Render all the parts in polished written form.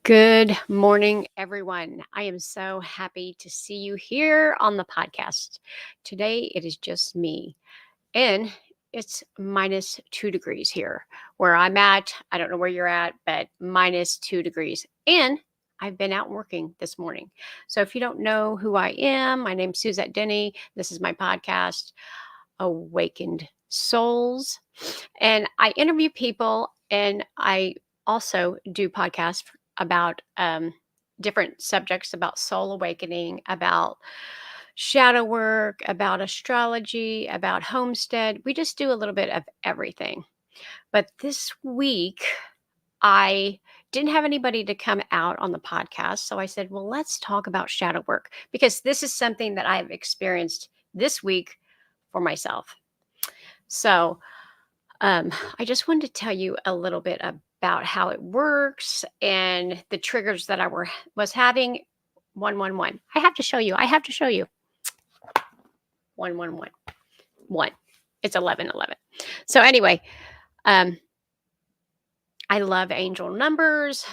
Good morning, everyone. I am so happy to see you here on the podcast. Today, it is just me, and it's minus 2 degrees here where I'm at. I don't know where you're at, but minus 2 degrees. And I've been out working this morning. So if you don't know who I am, my name's Suzette Denny. This is my podcast, Awakened Souls. And I interview people and I also do podcasts about different subjects about soul awakening, about shadow work, about astrology, about homestead. We just do a little bit of everything. But this week, I didn't have anybody to come out on the podcast. So I said, well, let's talk about shadow work because this is something that I've experienced this week for myself. So, I just wanted to tell you a little bit about how it works and the triggers that was having. 111. I have to show you. I have to show you. 111. One. It's 1111. So anyway, um, I love angel numbers.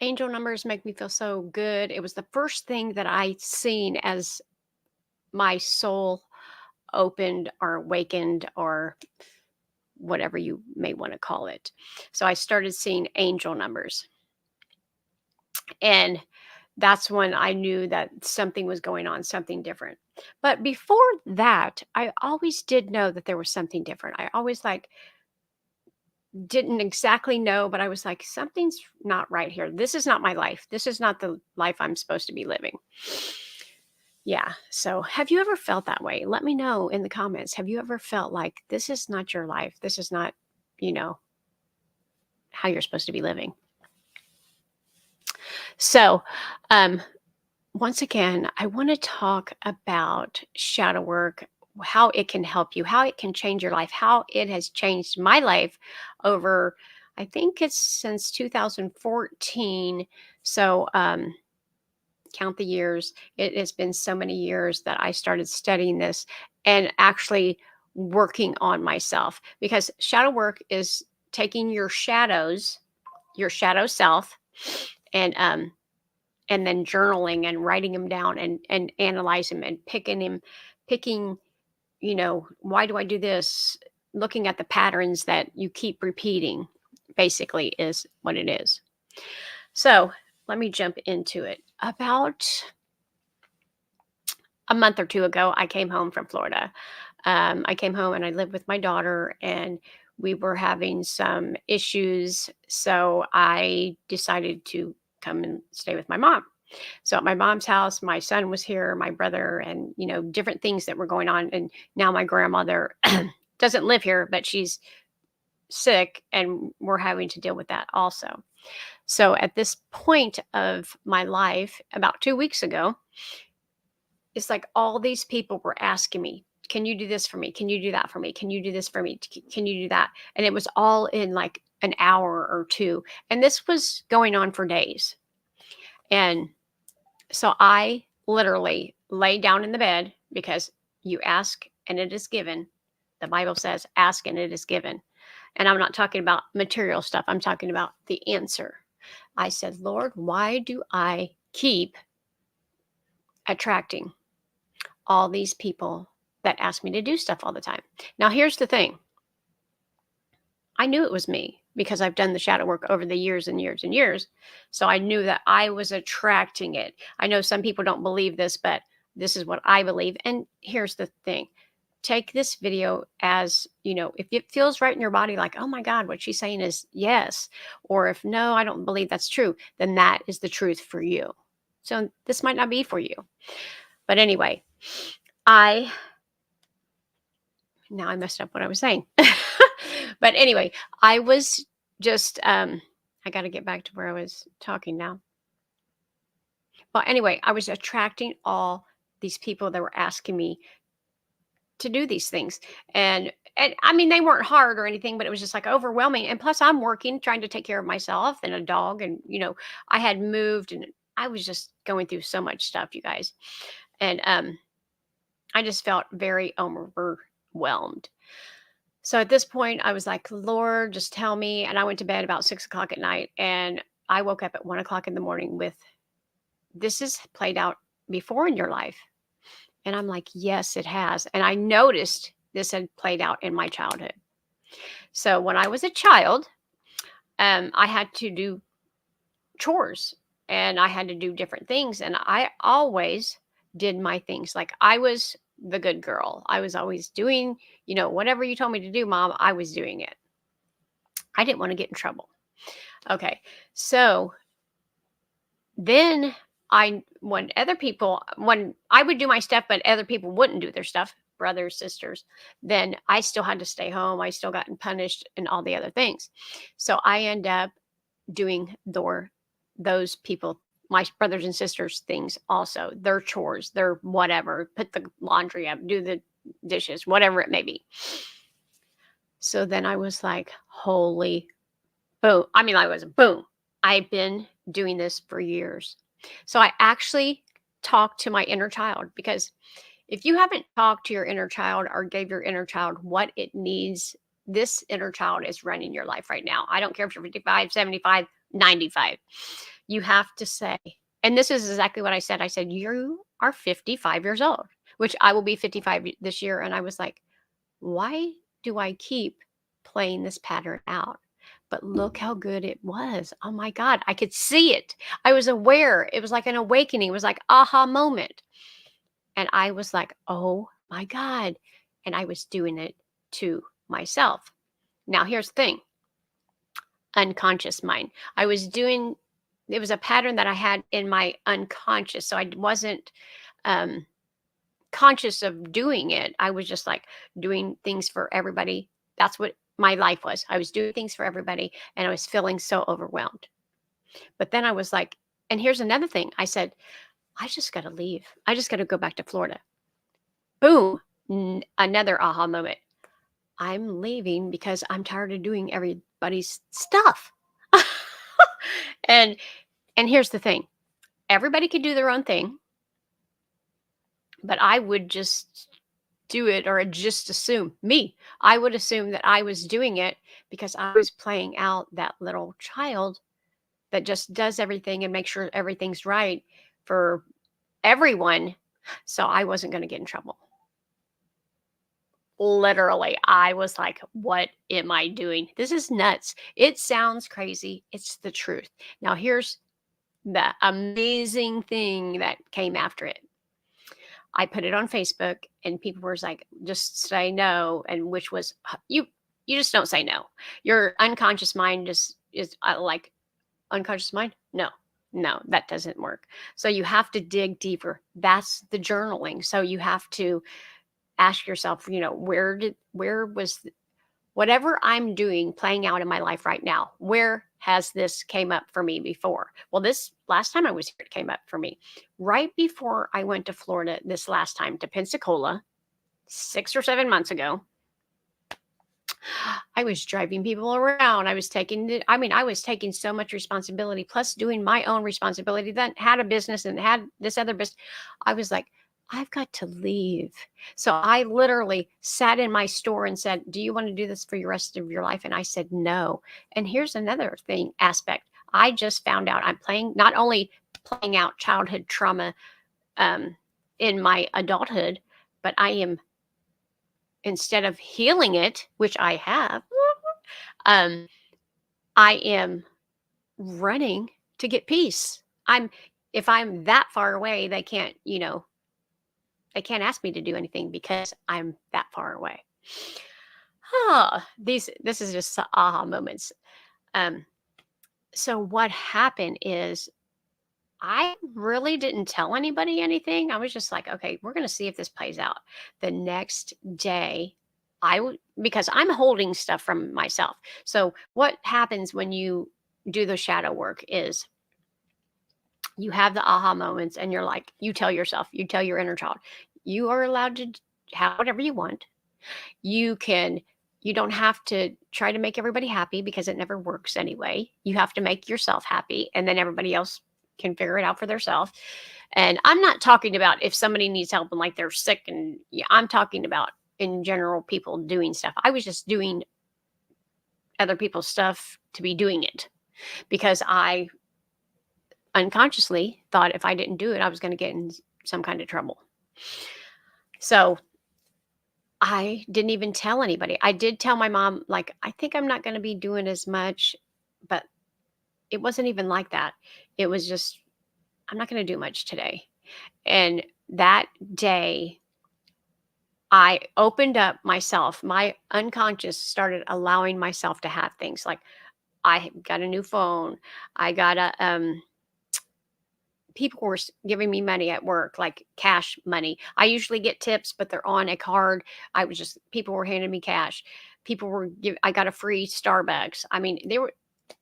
Angel numbers make me feel so good. It was the first thing that I seen as my soul opened or awakened or whatever you may want to call it. So I started seeing angel numbers. And that's when I knew that something was going on, something different. But before that, I always did know that there was something different. I always didn't exactly know, but I was like, something's not right here. This is not my life. This is not the life I'm supposed to be living. Yeah. So have you ever felt that way? Let me know in the comments. Have you ever felt like this is not your life? This is not, you know, how you're supposed to be living? So, um, once again, I want to talk about shadow work, how it can help you, how it can change your life, how it has changed my life over, I think it's since 2014. So, count the years. It has been so many years that I started studying this and actually working on myself because shadow work is taking your shadows, your shadow self, and then journaling and writing him down and analyze him and picking, why do I do this? Looking at the patterns that you keep repeating basically is what it is. So let me jump into it. About a month or two ago, I came home from Florida. I came home and I lived with my daughter, and we were having some issues. So I decided to come and stay with my mom. So at my mom's house, my son was here, my brother, and different things that were going on. And now my grandmother doesn't live here, but she's sick, and we're having to deal with that also. So at this point of my life, about 2 weeks ago, it's like all these people were asking me, can you do this for me? Can you do that for me? Can you do this for me? Can you do that? And it was all in like an hour or two. And this was going on for days. And so I literally lay down in the bed because you ask and it is given. The Bible says, ask and it is given. And I'm not talking about material stuff, I'm talking about the answer. I said, Lord, why do I keep attracting all these people that ask me to do stuff all the time? Now, here's the thing, I knew it was me because I've done the shadow work over the years and years and years. So I knew that I was attracting it. I know some people don't believe this, but this is what I believe. And here's the thing, take this video as, if it feels right in your body, like, oh my God, what she's saying is yes. Or if no, I don't believe that's true, then that is the truth for you. So this might not be for you. But anyway, I now I messed up what I was saying. But anyway, I was just I got to get back to where I was talking now. Well, anyway, I was attracting all these people that were asking me to do these things. And I mean, they weren't hard or anything, but it was just like overwhelming. And plus I'm working, trying to take care of myself and a dog, and I had moved, and I was just going through so much stuff, you guys. And I just felt very overwhelmed. So at this point, I was like, Lord, just tell me. And I went to bed about 6 o'clock at night. And I woke up at 1 o'clock in the morning with, this is played out before in your life. And I'm like, yes, it has. And I noticed this had played out in my childhood. So when I was a child, I had to do chores and I had to do different things. And I always did my things. Like I was the good girl. I was always doing, whatever you told me to do, Mom, I was doing it. I didn't want to get in trouble. Okay. So then when I would do my stuff, but other people wouldn't do their stuff, brothers, sisters, then I still had to stay home. I still gotten punished and all the other things. So I end up doing those people, my brothers and sisters things also, their chores, their whatever, put the laundry up, do the dishes, whatever it may be. So then I was like, holy boom. I mean, I was boom. I've been doing this for years. So I actually talked to my inner child, because if you haven't talked to your inner child or gave your inner child what it needs, this inner child is running your life right now. I don't care if you're 55, 75, 95. You have to say, and this is exactly what I said. I said, you are 55 years old, which I will be 55 this year. And I was like, why do I keep playing this pattern out? But look how good it was. Oh my God, I could see it. I was aware. It was like an awakening. It was like aha moment. And I was like, oh my God. And I was doing it to myself. Now, here's the thing, unconscious mind. It was a pattern that I had in my unconscious. So I wasn't conscious of doing it. I was just like doing things for everybody. That's what my life was. I was doing things for everybody and I was feeling so overwhelmed. But then I was like, and here's another thing. I said, I just got to leave. I just got to go back to Florida. Boom. Another aha moment. I'm leaving because I'm tired of doing everybody's stuff. and here's the thing. Everybody could do their own thing, but I would just do it, or just assume I would assume that I was doing it because I was playing out that little child that just does everything and makes sure everything's right for everyone. So I wasn't going to get in trouble. Literally, I was like, what am I doing? This is nuts. It sounds crazy. It's the truth. Now, here's the amazing thing that came after it. I put it on Facebook and people were like, just say no. And which was, you just don't say no. Your unconscious mind just is like, unconscious mind. No, that doesn't work. So you have to dig deeper. That's the journaling. So you have to ask yourself, where was whatever I'm doing playing out in my life right now, where has this came up for me before? Well, this last time I was here, it came up for me right before I went to Florida this last time, to Pensacola, 6 or 7 months ago. I was driving people around. I was taking so much responsibility, plus doing my own responsibility, then had a business and had this other business. I was like, I've got to leave. So I literally sat in my store and said, do you want to do this for the rest of your life? And I said, no. And here's another aspect. I just found out I'm not only playing out childhood trauma in my adulthood, but I am, instead of healing it, which I have, I am running to get peace. If I'm that far away, they can't ask me to do anything because I'm that far away. This is just aha moments. So what happened is I really didn't tell anybody anything. I was just like, okay, we're going to see if this plays out. The next day, because I'm holding stuff from myself. So what happens when you do the shadow work is you have the aha moments and you're like, you tell your inner child, you are allowed to have whatever you want. You don't have to try to make everybody happy because it never works anyway. You have to make yourself happy and then everybody else can figure it out for themselves. And I'm not talking about if somebody needs help and like they're sick, and I'm talking about in general people doing stuff. I was just doing other people's stuff to be doing it because I unconsciously thought if I didn't do it, I was going to get in some kind of trouble. So I didn't even tell anybody. I did tell my mom, like, I think I'm not going to be doing as much, but it wasn't even like that. It was just, I'm not going to do much today. And that day, I opened up myself. My unconscious started allowing myself to have things like I got a new phone. I got a people were giving me money at work, like cash money. I usually get tips, but they're on a card. I was just people were handing me cash. People were I got a free Starbucks. I mean, they were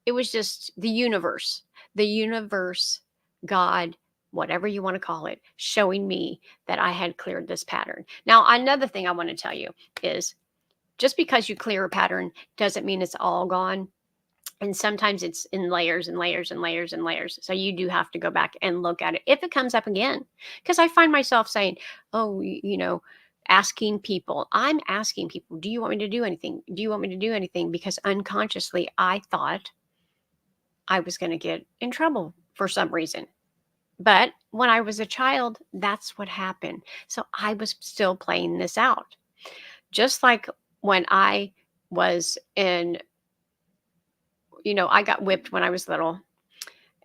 it was just the universe. The universe, God, whatever you want to call it, showing me that I had cleared this pattern. Now, another thing I want to tell you is just because you clear a pattern doesn't mean it's all gone, and sometimes it's in layers and layers and layers and layers. So you do have to go back and look at it if it comes up again. Because I find myself saying, oh, asking people, I'm asking people, do you want me to do anything? Do you want me to do anything? Because unconsciously, I thought I was going to get in trouble for some reason. But when I was a child, that's what happened. So I was still playing this out. Just like when I was in, I got whipped when I was little.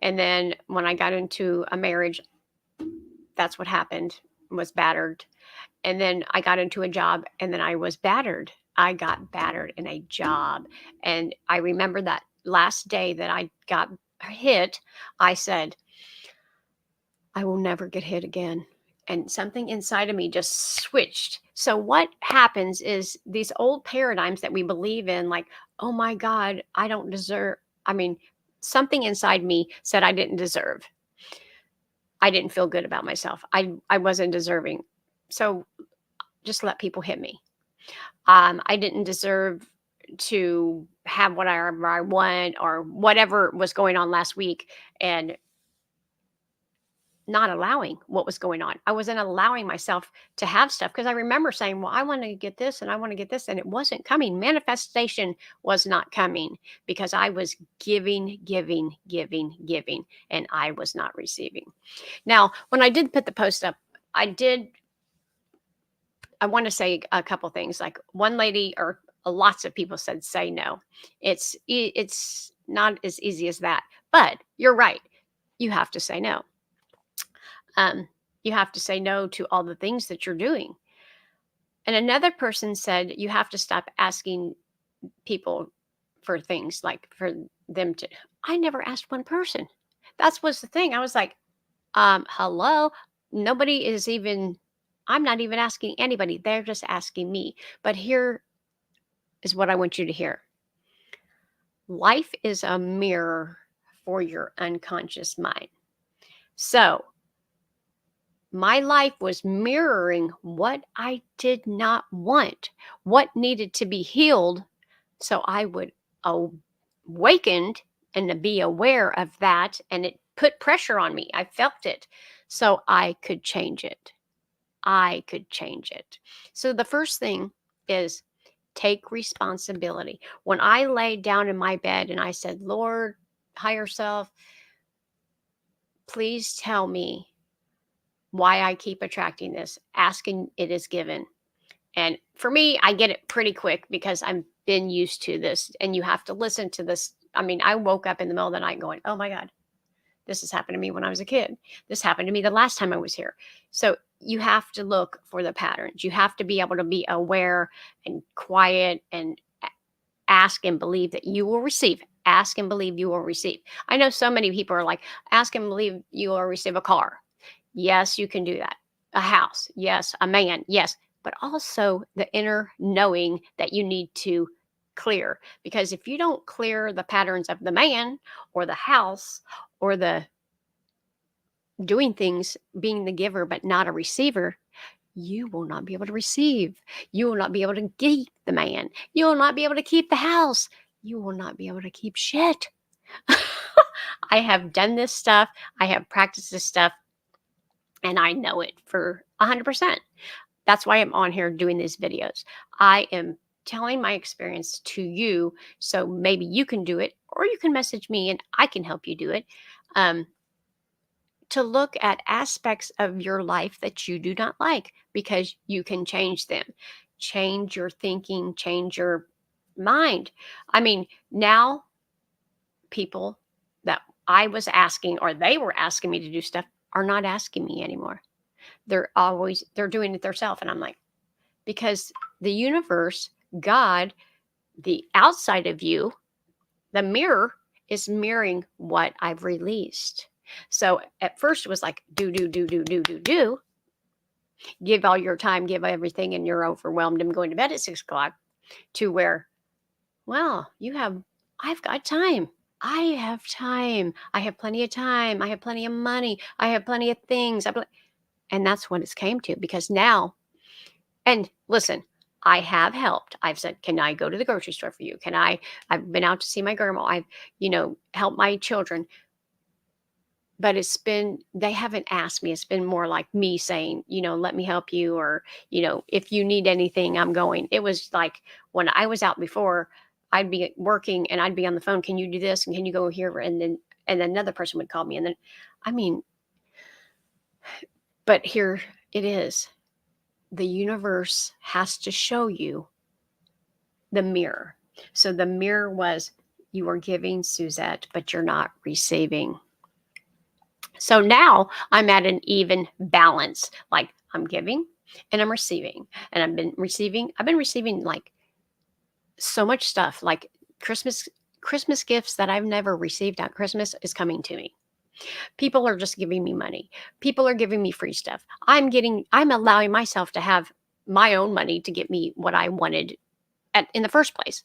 And then when I got into a marriage, that's what happened, was battered. And then I got into a job and then I was battered. I got battered in a job. And I remember that last day that I got hit, I said, I will never get hit again. And something inside of me just switched. So, what happens is these old paradigms that we believe in, like, oh my God, I don't deserve, I mean, something inside me said I didn't deserve. I didn't feel good about myself. I wasn't deserving. So, just let people hit me. I didn't deserve to have whatever I want or whatever was going on last week. And not allowing what was going on. I wasn't allowing myself to have stuff because I remember saying, well, I want to get this and I want to get this. And it wasn't coming. Manifestation was not coming because I was giving, giving, giving, giving, and I was not receiving. Now, when I did put the post up, I want to say a couple things. Like one lady or lots of people said, say no. It's not as easy as that. But you're right. You have to say no. Um, you have to say no to all the things that you're doing. And another person said you have to stop asking people for things like for them to. I never asked one person. That's was the thing. I was like, hello, nobody is even. I'm not even asking anybody. They're just asking me. But here is what I want you to hear. Life is a mirror for your unconscious mind. So my life was mirroring what I did not want, what needed to be healed. So I would awakened and to be aware of that. And it put pressure on me. I felt it. So I could change it. I could change it. So the first thing is take responsibility. When I laid down in my bed and I said, Lord, higher self, please tell me why I keep attracting this. Asking it is given. And for me, I get it pretty quick because I've been used to this and you have to listen to this. I mean, I woke up in the middle of the night going, oh my God, this has happened to me when I was a kid. This happened to me the last time I was here. So you have to look for the patterns. You have to be able to be aware and quiet and ask and believe that you will receive. Ask and believe you will receive. I know so many people are like, ask and believe you will receive a car. Yes, you can do that. A house. Yes. A man. Yes. But also the inner knowing that you need to clear. Because if you don't clear the patterns of the man or the house or the doing things, being the giver, but not a receiver, you will not be able to receive. You will not be able to keep the man. You will not be able to keep the house. You will not be able to keep shit. I have done this stuff. I have practiced this stuff and I know it for 100%. That's why I'm on here doing these videos. I am telling my experience to you so maybe you can do it or you can message me and I can help you do it. to look at aspects of your life that you do not like because you can change them. Change your thinking, change your mind. I mean, now people that I was asking or they were asking me to do stuff are not asking me anymore. They're doing it themselves. And I'm like, because the universe, God, the outside of you, the mirror is mirroring what I've released. So at first it was like do, give all your time, give everything, and you're overwhelmed and going to bed at 6 o'clock, to where, well, I've got time. I have time. I have plenty of time. I have plenty of money. I have plenty of things. And that's what it's came to, because now, and listen, I have helped. I've said, can I go to the grocery store for you? I've been out to see my grandma. I've, helped my children, but they haven't asked me. It's been more like me saying, let me help you, or, if you need anything, I'm going. It was like when I was out before, I'd be working and I'd be on the phone. Can you do this? And can you go here? And then another person would call me. And then, I mean, but here it is. The universe has to show you the mirror. So the mirror was, you are giving, Suzette, but you're not receiving. So now I'm at an even balance. Like, I'm giving and I'm receiving. And I've been receiving like so much stuff, like Christmas gifts that I've never received at Christmas is coming to me. People are just giving me money. People are giving me free stuff. I'm allowing myself to have my own money to get me what I wanted in the first place.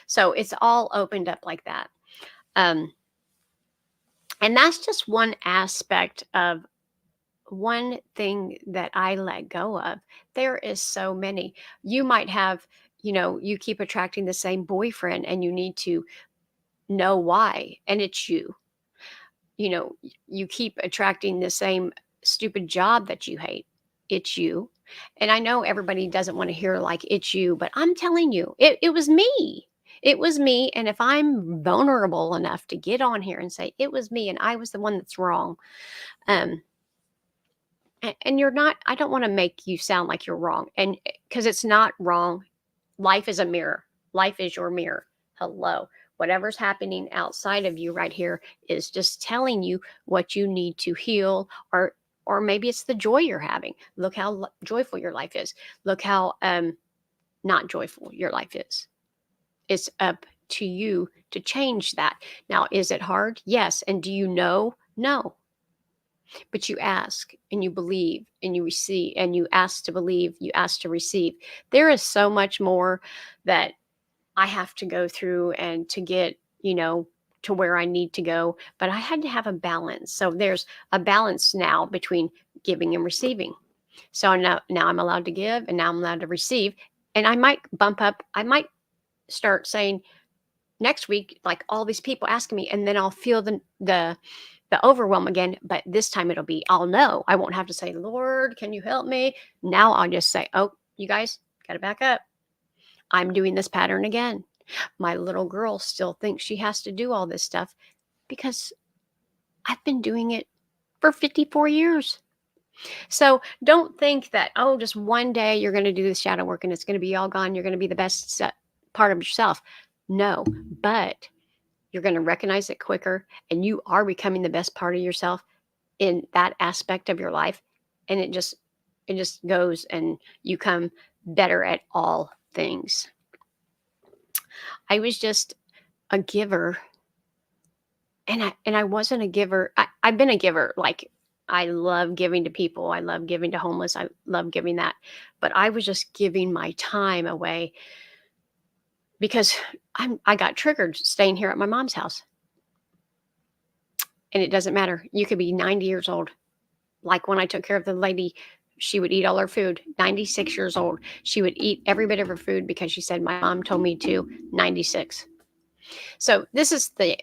So it's all opened up like that. And that's just one aspect of one thing that I let go of. There is so many. You might have, you keep attracting the same boyfriend and you need to know why. And it's you. You keep attracting the same stupid job that you hate. It's you. And I know everybody doesn't want to hear like it's you, but I'm telling you, it was me. It was me. And if I'm vulnerable enough to get on here and say it was me and I was the one that's wrong, and you're not, I don't want to make you sound like you're wrong. And because it's not wrong. Life is a mirror. Life is your mirror. Hello. Whatever's happening outside of you right here is just telling you what you need to heal, or maybe it's the joy you're having. Look how joyful your life is. Look how not joyful your life is. It's up to you to change that. Now, is it hard? Yes. And do you know? No. But you ask and you believe and you receive, and you ask to believe, you ask to receive. There is so much more that I have to go through and to get, to where I need to go. But I had to have a balance. So there's a balance now between giving and receiving. So now I'm allowed to give and now I'm allowed to receive. And I might I might start saying next week, like all these people asking me, and then I'll feel the overwhelm again. But this time I'll know. I won't have to say, Lord, can you help me? Now I'll just say, oh, you guys got to back up. I'm doing this pattern again. My little girl still thinks she has to do all this stuff because I've been doing it for 54 years. So don't think that, oh, just one day you're going to do the shadow work and it's going to be all gone. You're going to be the best part of yourself. No, but you're going to recognize it quicker, and you are becoming the best part of yourself in that aspect of your life. And it just goes, and you come better at all things. I was just a giver, and I wasn't a giver. I've been a giver. Like, I love giving to people. I love giving to homeless. I love giving that. But I was just giving my time away because I got triggered staying here at my mom's house. And it doesn't matter. You could be 90 years old. Like when I took care of the lady, she would eat all her food. 96 years old. She would eat every bit of her food because she said, my mom told me to. 96. So this is the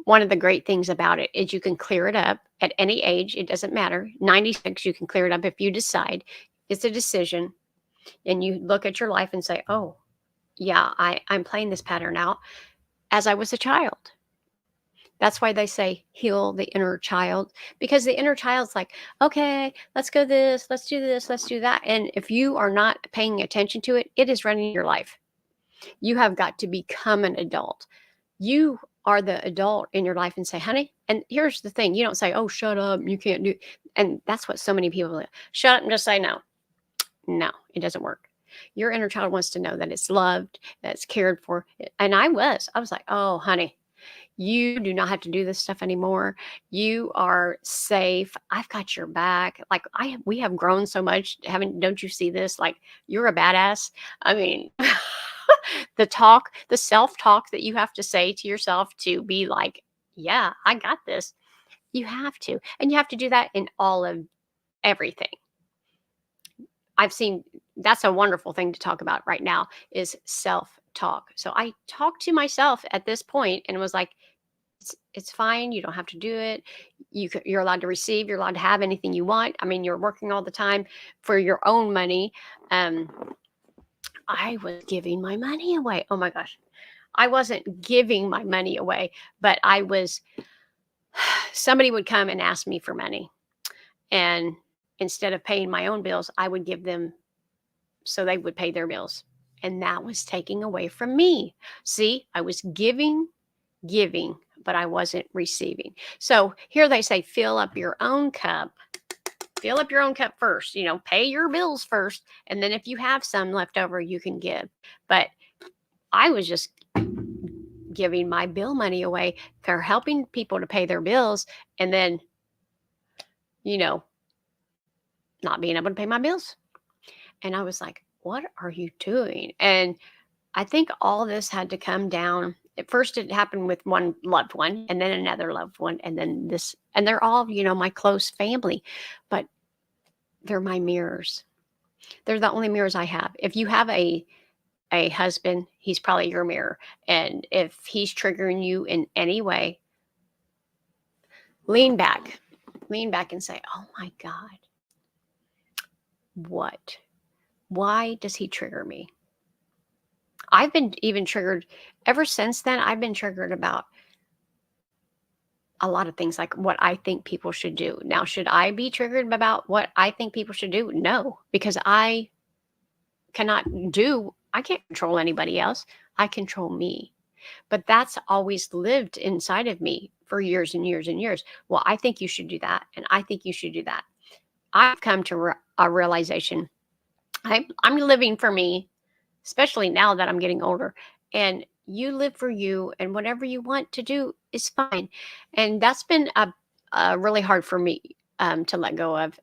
one of the great things about it is you can clear it up at any age. It doesn't matter. 96, you can clear it up if you decide. It's a decision. And you look at your life and say, oh, yeah, I'm playing this pattern out as I was a child. That's why they say heal the inner child, because the inner child's like, okay, let's go let's do this, let's do that. And if you are not paying attention to it, it is running your life. You have got to become an adult. You are the adult in your life and say, honey, and here's the thing, you don't say, oh, shut up, you can't do. And that's what so many people do. Shut up and just say no. No, it doesn't work. Your inner child wants to know that it's loved, that it's cared for. And I was like, oh, honey, you do not have to do this stuff anymore. You are safe. I've got your back. Like we have grown so much. Haven't don't you see this? Like you're a badass. I mean, the self-talk that you have to say to yourself to be like, yeah, I got this. You have to. And you have to do that in all of everything. I've seen that's a wonderful thing to talk about right now is self-talk. So I talked to myself at this point and was like, it's fine. You don't have to do it. You're allowed to receive. You're allowed to have anything you want. I mean, you're working all the time for your own money. I was giving my money away. Oh my gosh. I wasn't giving my money away, but I was, somebody would come and ask me for money. And instead of paying my own bills, I would give them so they would pay their bills. And that was taking away from me. See, I was giving, but I wasn't receiving. So here they say, fill up your own cup. Fill up your own cup first, pay your bills first. And then if you have some left over, you can give. But I was just giving my bill money away for helping people to pay their bills. And then, you know, not being able to pay my bills. And I was like, what are you doing? And I think all this had to come down. At first, it happened with one loved one, and then another loved one, and then this, and they're all, my close family, but they're my mirrors. They're the only mirrors I have. If you have a husband, he's probably your mirror, and if he's triggering you in any way, lean back, and say, "Oh my God, what? Why does he trigger me?" I've been even triggered ever since then. I've been triggered about a lot of things, like what I think people should do. Now, should I be triggered about what I think people should do? No, because I can't control anybody else. I control me. But that's always lived inside of me for years and years and years. Well, I think you should do that. And I think you should do that. I've come to a realization. I'm living for me, especially now that I'm getting older. And you live for you, and whatever you want to do is fine. And that's been really hard for me to let go of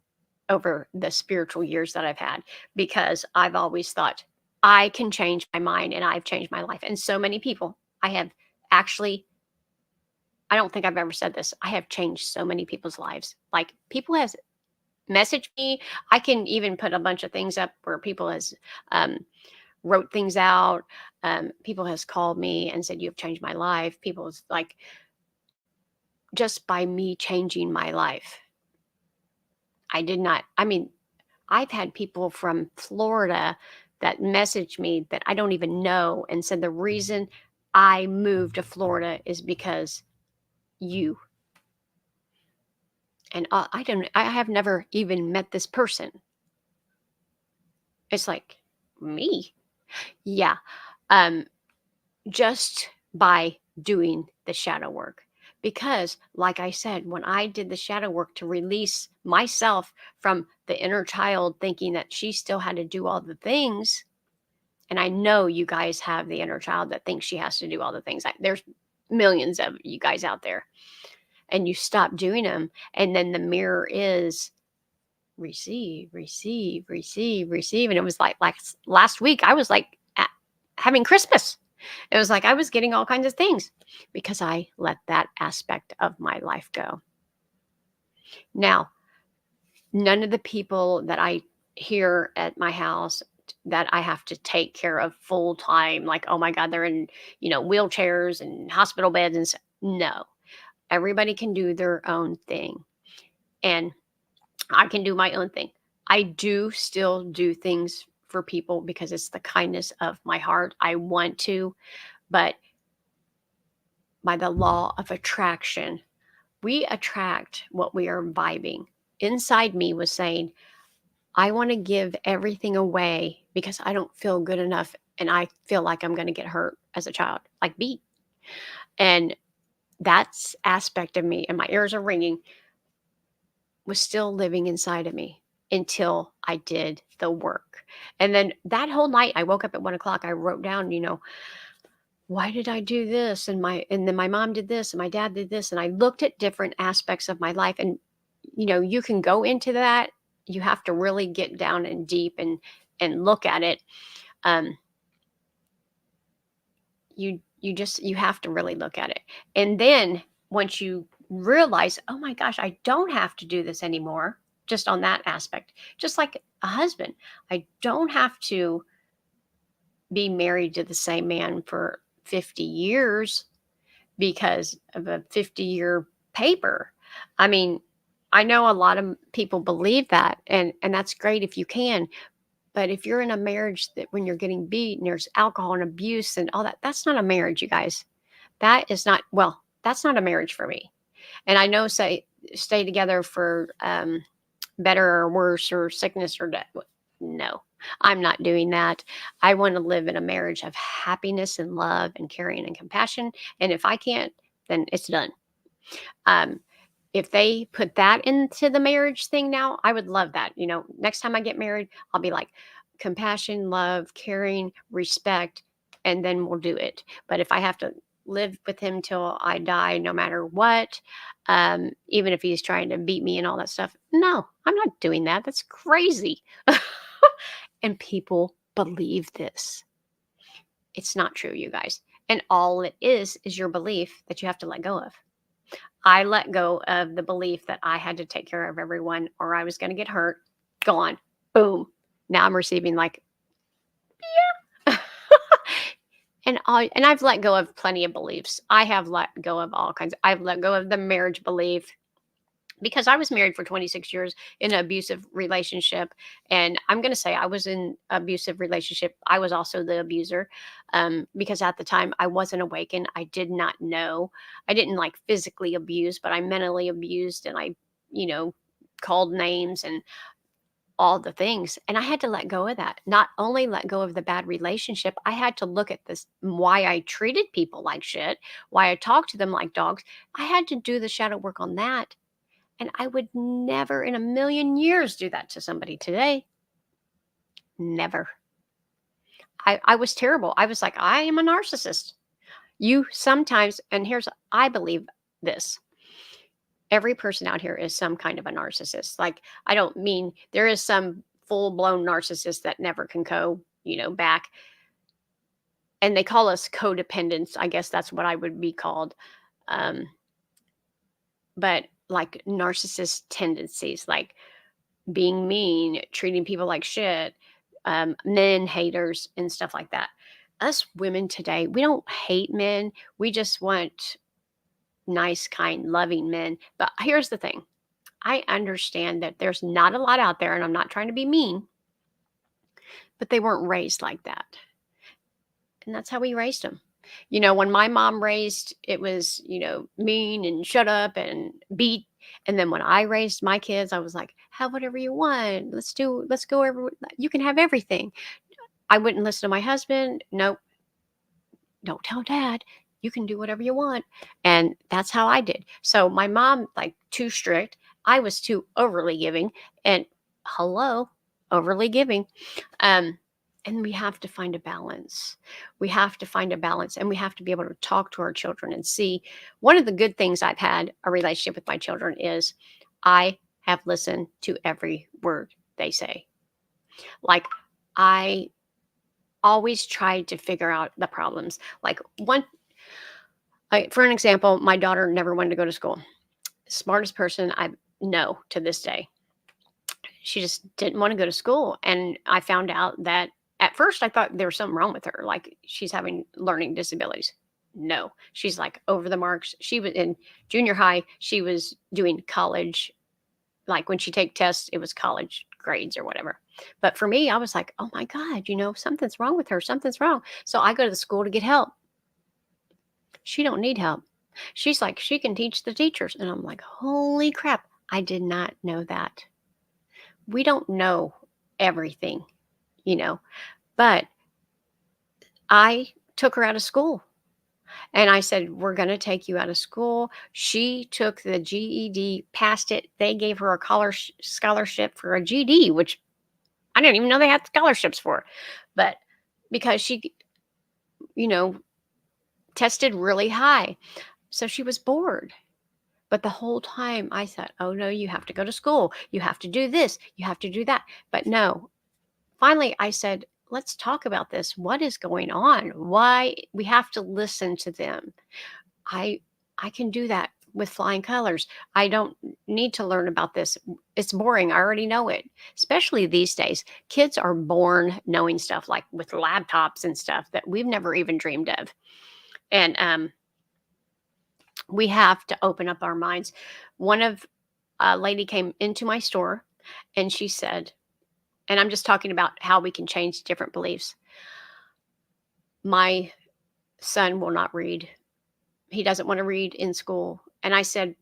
over the spiritual years that I've had, because I've always thought I can change my mind, and I've changed my life. And so many people, I have actually, I don't think I've ever said this. I have changed so many people's lives. Like people have messaged me. I can even put a bunch of things up where people has um, wrote things out. People has called me and said, you have changed my life. People's like, just by me changing my life. I mean, I've had people from Florida that messaged me that I don't even know and said the reason I moved to Florida is because you. And I have never even met this person. It's like, me? Yeah. Um, just by doing the shadow work. Because, like I said, when I did the shadow work to release myself from the inner child thinking that she still had to do all the things, and I know you guys have the inner child that thinks she has to do all the things. There's millions of you guys out there, and you stop doing them. And then the mirror is receive, receive, receive, receive. And it was like last week, I was like having Christmas. It was like I was getting all kinds of things because I let that aspect of my life go. Now, none of the people that I hear at my house that I have to take care of full time, like, oh my God, they're in, wheelchairs and hospital beds and no, everybody can do their own thing. And I can do my own thing. I do still do things for people because it's the kindness of my heart. I want to, but by the law of attraction. We attract what we are vibing. Inside me was saying, I want to give everything away because I don't feel good enough and I feel like I'm going to get hurt as a child, like beat. And that's aspect of me, and my ears are ringing, was still living inside of me until I did the work. And then that whole night, I woke up at 1 o'clock. I wrote down, why did I do this? And then my mom did this, and my dad did this, and I looked at different aspects of my life. And you can go into that. You have to really get down and deep and look at it. Um, you have to really look at it. And then once you realize, oh my gosh, I don't have to do this anymore, just on that aspect, just like a husband, I don't have to be married to the same man for 50 years because of a 50-year paper. I mean, I know a lot of people believe that, and that's great if you can. But if you're in a marriage that when you're getting beat and there's alcohol and abuse and all that, that's not a marriage, you guys. That is not, well, that's not a marriage for me. And I know say stay together for better or worse or sickness or death. No, I'm not doing that. I want to live in a marriage of happiness and love and caring and compassion. And if I can't, then it's done. Um, if they put that into the marriage thing now, I would love that. Next time I get married, I'll be like compassion, love, caring, respect, and then we'll do it. But if I have to live with him till I die, no matter what, even if he's trying to beat me and all that stuff, no, I'm not doing that. That's crazy. And people believe this. It's not true, you guys. And all it is your belief that you have to let go of. I let go of the belief that I had to take care of everyone or I was going to get hurt. Gone. Boom. Now I'm receiving like, yeah. and I've let go of plenty of beliefs. I have let go of all kinds. I've let go of the marriage belief because I was married for 26 years in an abusive relationship. And I'm going to say I was in an abusive relationship. I was also the abuser because at the time I wasn't awakened. I did not know. I didn't like physically abuse, but I mentally abused and I, you know, called names and all the things. And I had to let go of that. Not only let go of the bad relationship, I had to look at this why I treated people like shit, why I talked to them like dogs. I had to do the shadow work on that, and I would never in a million years do that to somebody today. Never. I was terrible. I was like, I am a narcissist. You sometimes, and here's, I believe this. Every person out here is some kind of a narcissist. Like, I don't mean there is some full blown narcissist that never can go, back. And they call us codependents. I guess that's what I would be called. Um, but like narcissist tendencies, like being mean, treating people like shit, men haters, and stuff like that. Us women today, we don't hate men. We just want nice, kind, loving men. But here's the thing, I understand that there's not a lot out there, and I'm not trying to be mean, but they weren't raised like that. And that's how we raised them. When my mom raised, it was, mean and shut up and beat. And then when I raised my kids, I was like, have whatever you want. Let's go you can have everything. I wouldn't listen to my husband. Nope. Don't tell dad. You can do whatever you want. And that's how I did. So my mom, like, too strict. I was too overly giving. And hello, overly giving. And we have to find a balance. We have to find a balance, and we have to be able to talk to our children and see. One of the good things I've had a relationship with my children is I have listened to every word they say. Like, I always tried to figure out the problems. Like, for an example, my daughter never wanted to go to school. Smartest person I know to this day. She just didn't want to go to school. And I found out that at first I thought there was something wrong with her, like she's having learning disabilities. No, she's like over the marks. She was in junior high. She was doing college. Like when she take tests, it was college grades or whatever. But for me, I was like, oh my God, something's wrong with her. Something's wrong. So I go to the school to get help. She don't need help. She's like, she can teach the teachers. And I'm like, holy crap. I did not know that. We don't know everything, you know, but I took her out of school and I said, we're going to take you out of school. She took the GED, passed it. They gave her a scholarship for a GD, which I didn't even know they had scholarships for. But because she, you know, tested really high. So she was bored. But the whole time I thought, oh no, you have to go to school. You have to do this. You have to do that. But no, finally I said, let's talk about this. What is going on? Why we have to listen to them. I I can do that with flying colors. I don't need to learn about this. It's boring. I already know it. Especially these days. Kids are born knowing stuff like with laptops and stuff that we've never even dreamed of. And we have to open up our minds. One of a lady came into my store and she said, and I'm just talking about how we can change different beliefs. My son will not read. He doesn't want to read in school. And I said,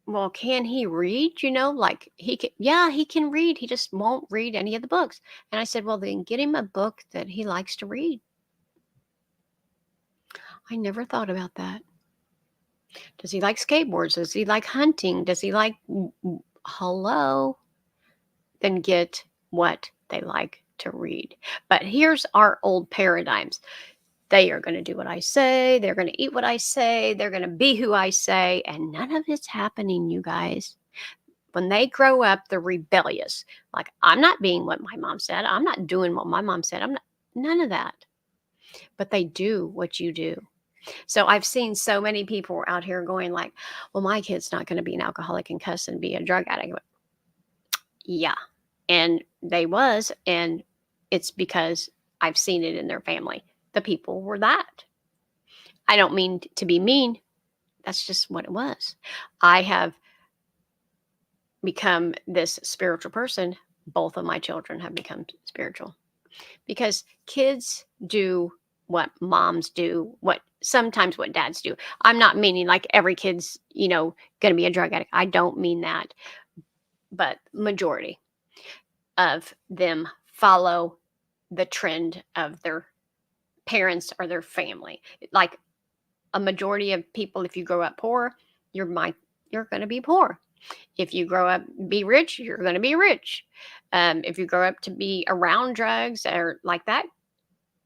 well, can he read? Like he can, yeah, he can read. He just won't read any of the books. And I said, well, then get him a book that he likes to read. I never thought about that. Does he like skateboards? Does he like hunting? Does he like, hello? Then get what they like to read. But here's our old paradigms. They are going to do what I say. They're going to eat what I say. They're going to be who I say. And none of it's happening, you guys. When they grow up, they're rebellious. Like, I'm not being what my mom said. I'm not doing what my mom said. I'm not, none of that. But they do what you do. So I've seen so many people out here going like, well, my kid's not going to be an alcoholic and cuss and be a drug addict. Yeah. And they was, and it's because I've seen it in their family. The people were that. I don't mean to be mean. That's just what it was. I have become this spiritual person. Both of my children have become spiritual because kids do what moms do, sometimes what dads do. I'm not meaning like every kid's, going to be a drug addict. I don't mean that, but majority of them follow the trend of their parents or their family. Like a majority of people, if you grow up poor, you're going to be poor. If you grow up be rich, you're going to be rich. If you grow up to be around drugs or like that,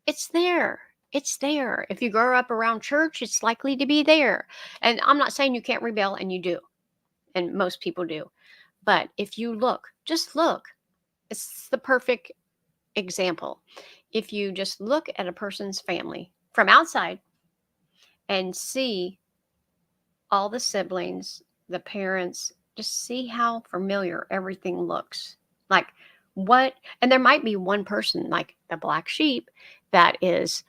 it's there. It's there. If you grow up around church, it's likely to be there. And I'm not saying you can't rebel, and you do, and most people do. But if you look, just look, it's the perfect example. If you just look at a person's family from outside and see all the siblings, the parents, just see how familiar everything looks. Like what, and there might be one person like the black sheep that is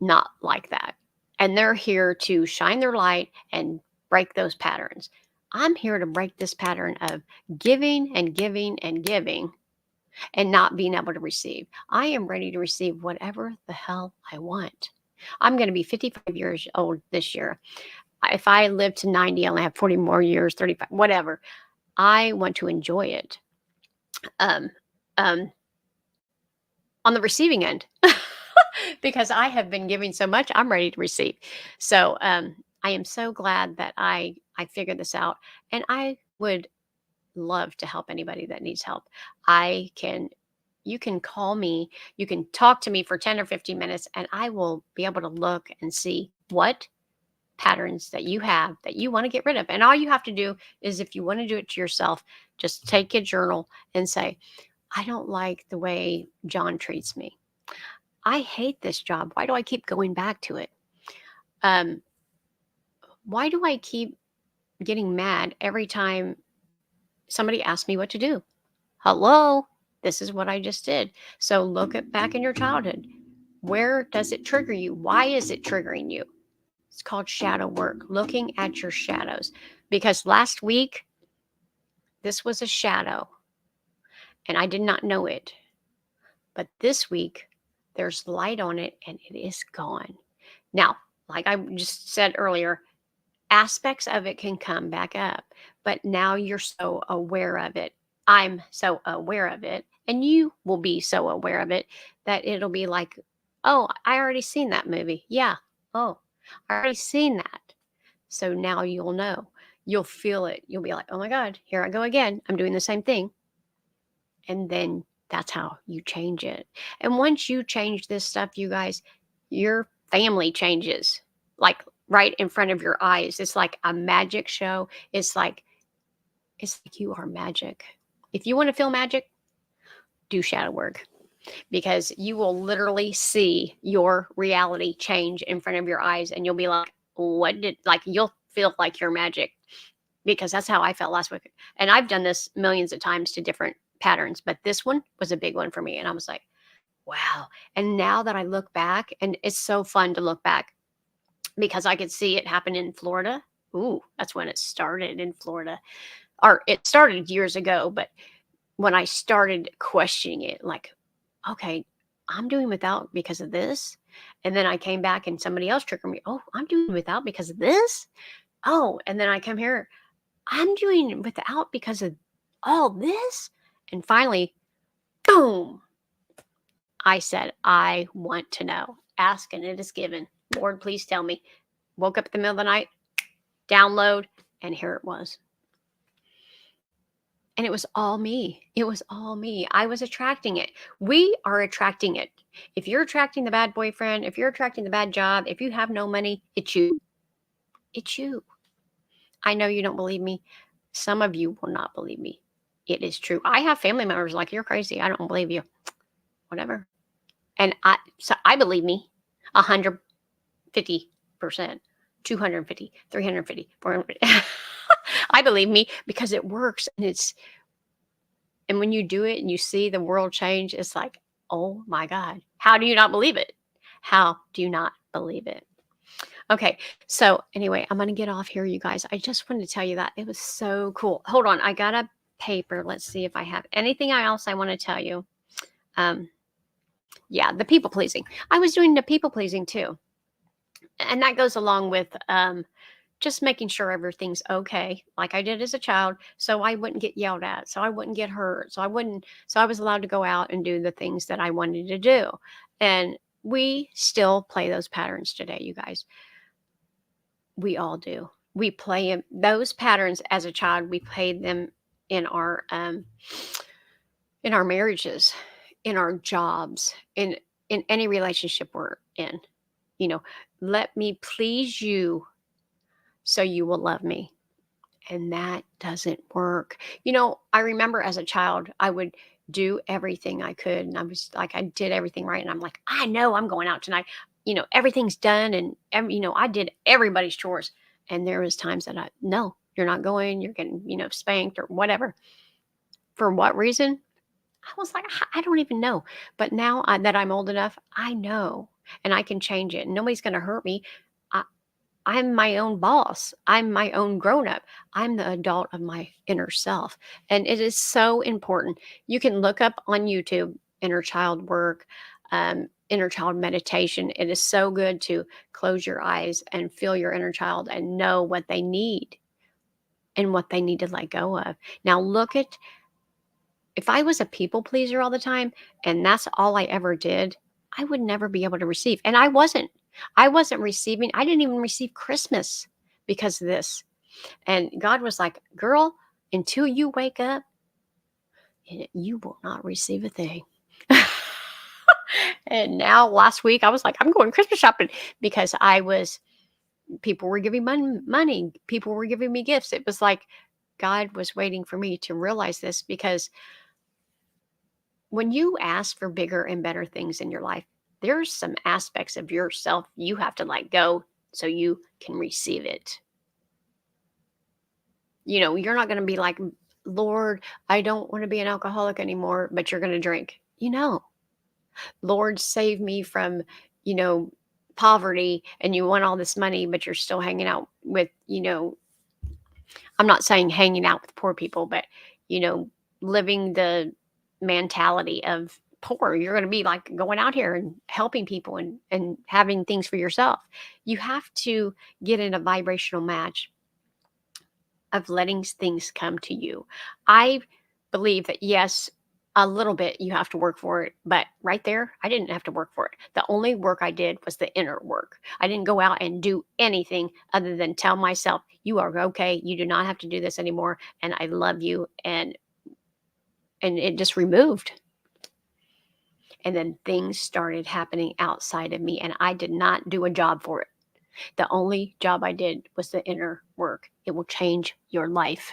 not like that. And they're here to shine their light and break those patterns. I'm here to break this pattern of giving and giving and giving and not being able to receive. I am ready to receive whatever the hell I want. I'm going to be 55 years old this year. If I live to 90, I only have 40 more years, 35, whatever. I want to enjoy it. Um, um, on the receiving end, because I have been giving so much, I'm ready to receive. So I am so glad that I figured this out, and I would love to help anybody that needs help. You can call me, you can talk to me for 10 or 15 minutes, and I will be able to look and see what patterns that you have that you want to get rid of. And all you have to do is, if you want to do it to yourself, just take a journal and say, I don't like the way John treats me. I hate this job. Why do I keep going back to it? Um, why do I keep getting mad every time somebody asks me what to do? Hello, this is what I just did. So look at back in your childhood. Where does it trigger you? Why is it triggering you? It's called shadow work, looking at your shadows. Because last week, this was a shadow and I did not know it. But this week, there's light on it and it is gone. Now, like I just said earlier, aspects of it can come back up, but now you're so aware of it. I'm so aware of it, and you will be so aware of it that it'll be like, oh, I already seen that movie. Yeah. Oh, I already seen that. So now you'll know. You'll feel it. You'll be like, oh my God, here I go again. I'm doing the same thing. And then that's how you change it. And once you change this stuff, you guys, your family changes like right in front of your eyes. It's like a magic show. It's like you are magic. If you want to feel magic, do shadow work because you will literally see your reality change in front of your eyes and you'll be like, what did, like, you'll feel like you're magic because that's how I felt last week. And I've done this millions of times to different patterns, but this one was a big one for me. And I was like, wow. And now that I look back, and it's so fun to look back because I could see it happen in Florida. Ooh, that's when it started in Florida. Or it started years ago, but when I started questioning it, like, okay, I'm doing without because of this. And then I came back and somebody else triggered me. Oh, I'm doing without because of this. Oh, and then I come here. I'm doing without because of all this. And finally, boom, I said, I want to know. Ask and it is given. Lord, please tell me. Woke up in the middle of the night, download, and here it was. And it was all me. It was all me. I was attracting it. We are attracting it. If you're attracting the bad boyfriend, if you're attracting the bad job, if you have no money, it's you. It's you. I know you don't believe me. Some of you will not believe me. It is true. I have family members like, you're crazy. I don't believe you. Whatever. And I believe me 150%, 250, 350, 400. I believe me because it works and when you do it and you see the world change, it's like, oh my God, how do you not believe it? How do you not believe it? Okay, so anyway, I'm going to get off here, you guys. I just wanted to tell you that it was so cool. Hold on, I got a paper. Let's see if I have anything else I want to tell you. Yeah, the people pleasing. I was doing the people pleasing too. And that goes along with just making sure everything's okay, like I did as a child, so I wouldn't get yelled at, so I wouldn't get hurt, so I was allowed to go out and do the things that I wanted to do. And we still play those patterns today, you guys. We all do. We play those patterns as a child. We played them in our marriages, in our jobs, in any relationship we're in. You know, let me please you so you will love me. And that doesn't work. I remember as a child, I would do everything I could. And I was like, I did everything right. And I'm like, I know I'm going out tonight. Everything's done. And, I did everybody's chores. And there was times that no, you're not going. You're getting, spanked or whatever. For what reason? I was like, I don't even know. But now that I'm old enough, I know. And I can change it. Nobody's going to hurt me. I'm my own boss. I'm my own grown up. I'm the adult of my inner self. And it is so important. You can look up on YouTube inner child work, inner child meditation. It is so good to close your eyes and feel your inner child and know what they need and what they need to let go of. Now, if I was a people pleaser all the time and that's all I ever did, I would never be able to receive. And I wasn't. I wasn't receiving. I didn't even receive Christmas because of this. And God was like, girl, until you wake up, you will not receive a thing. And now last week I was like, I'm going Christmas shopping because people were giving money. People were giving me gifts. It was like God was waiting for me to realize this because when you ask for bigger and better things in your life, there's some aspects of yourself you have to let go so you can receive it. You're not going to be like, Lord, I don't want to be an alcoholic anymore, but you're going to drink. Lord, save me from, poverty, and you want all this money, but you're still hanging out with, I'm not saying hanging out with poor people, but, living the mentality of poor. You're going to be like going out here and helping people and having things for yourself. You have to get in a vibrational match of letting things come to you. I believe that yes, a little bit you have to work for it, but right there, I didn't have to work for it. The only work I did was the inner work. I didn't go out and do anything other than tell myself, you are okay. You do not have to do this anymore. And I love you. And it just removed. And then things started happening outside of me, and I did not do a job for it. The only job I did was the inner work. It will change your life.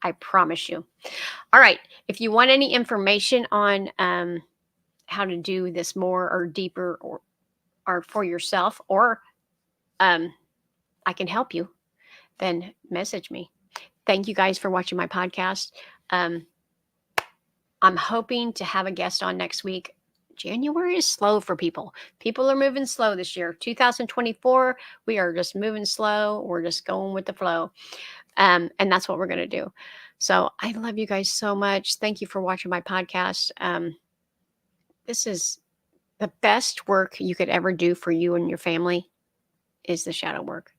I promise you. All right. If you want any information on how to do this more or deeper or for yourself, or I can help you, then message me. Thank you guys for watching my podcast. Um, I'm hoping to have a guest on next week. January is slow for people. People are moving slow this year. 2024, we are just moving slow. We're just going with the flow. And that's what we're going to do. So I love you guys so much. Thank you for watching my podcast. This is the best work you could ever do for you and your family is the shadow work.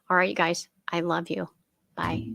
All right, you guys, I love you. Bye.